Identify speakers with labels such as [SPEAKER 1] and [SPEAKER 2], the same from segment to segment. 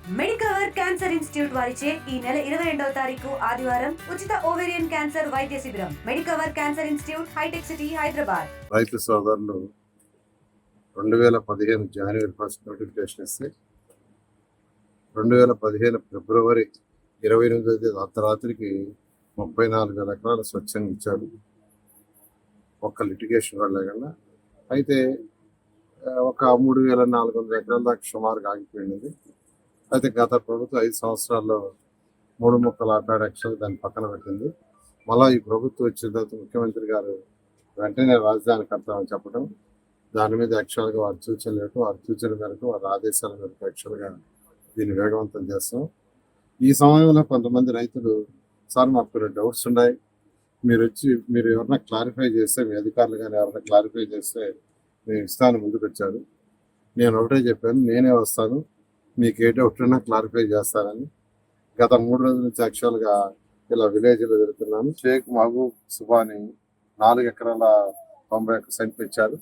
[SPEAKER 1] Medicover cancer institute వారిచే ఈ నెల 22వ తారీఖు ఆదివారం ఉచిత ఓవేరియన్ క్యాన్సర్ వైద్య శిబిరం. మెడికవర్ క్యాన్సర్ ఇన్స్టిట్యూట్, హైటెక్ సిటీ, హైదరాబాద్.
[SPEAKER 2] రైతు సోదరులు 2015 జనవరి 1 నోటిఫికేషన్ ఇస్తే 2015 ఫిబ్రవరి 28వ తేదీ అర్ధరాత్రికి 34,000 ఎకరాలు స్వచ్ఛంగా ఇచ్చారు. ఒక్క లిటిగేషన్ కూడా లేకుండా. అయితే ఒక 3,400 ఎకరాల దాకా సుమారుగా ఆగిపోయినది. అయితే గత ప్రభుత్వం 5 సంవత్సరాల్లో 3,60,000 ఎకరాలు దాన్ని పక్కన పెట్టింది. మళ్ళీ ఈ ప్రభుత్వం వచ్చిన తర్వాత ముఖ్యమంత్రి గారు వెంటనే రాజధాని కడతామని చెప్పడం, దాని మీద యాక్చువల్గా వారి సూచనలు ఇవ్వటం, వారి సూచన మేరకు వారి ఆదేశాల మేరకు యాక్చువల్గా దీన్ని వేగవంతం చేస్తాం. ఈ సమయంలో కొంతమంది రైతులు, సార్ మాకు కొన్ని డౌట్స్ ఉన్నాయి, మీరు ఎవరైనా క్లారిఫై చేస్తే, మీ అధికారులు కానీ ఎవరైనా క్లారిఫై చేస్తే మేము ఇస్తాను ముందుకు వచ్చారు. నేను ఒకటే చెప్పాను, నేనే వస్తాను, మీకు ఏ డౌట్ ఉన్నా క్లారిఫై చేస్తానని. గత 3 రోజుల నుంచి యాక్చువల్గా ఇలా విలేజ్లో జరుగుతున్నాను. షేక్ మహబూబ్ సుబాని 4 ఎకరాల 91 సెంట్లు ఇచ్చారు.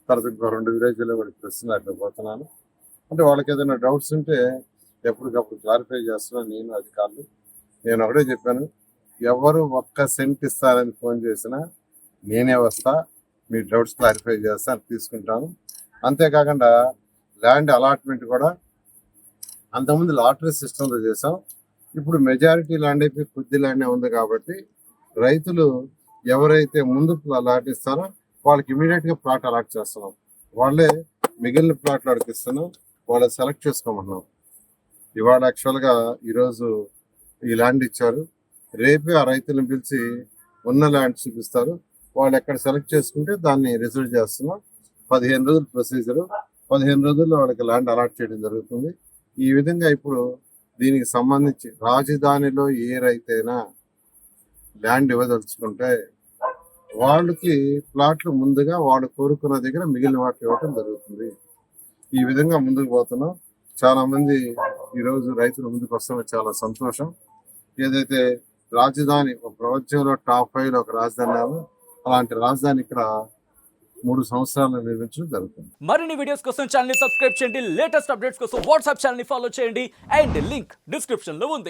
[SPEAKER 2] తర్వాత ఇంకో 2 విలేజ్లో కూడా ప్రశ్నలు అట్లా పోతున్నాను. అంటే వాళ్ళకి ఏదైనా డౌట్స్ ఉంటే ఎప్పటికప్పుడు క్లారిఫై చేస్తున్నాను నేను, అధికారులు. నేను ఒకటే చెప్పాను, ఎవరు 1 సెంట్ ఇస్తారని ఫోన్ చేసినా నేనే వస్తా, మీ డౌట్స్ క్లారిఫై చేస్తాను, తీసుకుంటాను. అంతేకాకుండా ల్యాండ్ అలాట్మెంట్ కూడా అంతకుముందు లాటరీ సిస్టంలో చేసాం. ఇప్పుడు మెజారిటీ ల్యాండ్ అయిపోయి కొద్ది ల్యాండ్ ఉంది కాబట్టి రైతులు ఎవరైతే ముందు అలాట్ ఇస్తారో వాళ్ళకి ఇమీడియట్గా ప్లాట్ అలాట్ చేస్తున్నాం. వాళ్ళే మిగిలిన ప్లాట్లు అడిగిస్తున్నాం, వాళ్ళు సెలెక్ట్ చేసుకోమంటున్నాం. ఇవాళ యాక్చువల్గా ఈరోజు ఈ ల్యాండ్ ఇచ్చారు, రేపే ఆ రైతులను పిలిచి ఉన్న ల్యాండ్ చూపిస్తారు. వాళ్ళు ఎక్కడ సెలెక్ట్ చేసుకుంటే దాన్ని రిజర్వ్ చేస్తున్నాం. 15 రోజుల ప్రొసీజరు, 15 రోజుల్లో వాళ్ళకి ల్యాండ్ అలాట్ చేయడం జరుగుతుంది. ఈ విధంగా ఇప్పుడు దీనికి సంబంధించి రాజధానిలో ఏ రైతైనా ల్యాండ్ ఇవ్వదలుచుకుంటే వాళ్ళకి ప్లాట్లు ముందుగా వాళ్ళు కోరుకున్న దగ్గర మిగిలిన వాటికి ఇవ్వటం జరుగుతుంది. ఈ విధంగా ముందుకు పోతున్నాం. చాలా మంది ఈరోజు రైతులు ముందుకు వస్తున్న చాలా సంతోషం. ఏదైతే రాజధాని ప్రపంచంలో టాప్ 5లో ఒక రాజధాని, అలాంటి రాజధాని ఇక్కడ 3 సంవత్సరాలు నిర్మించడం జరుగుతుంది.
[SPEAKER 3] మరిన్ని వీడియోస్ కోసం ఛానల్ ని సబ్స్క్రైబ్ చేయండి, లేటెస్ట్ అప్డేట్స్ కోసం వాట్సాప్ ఛానల్ ని ఫాలో చేయండి, అండ్ లింక్ డిస్క్రిప్షన్ లో ఉంది.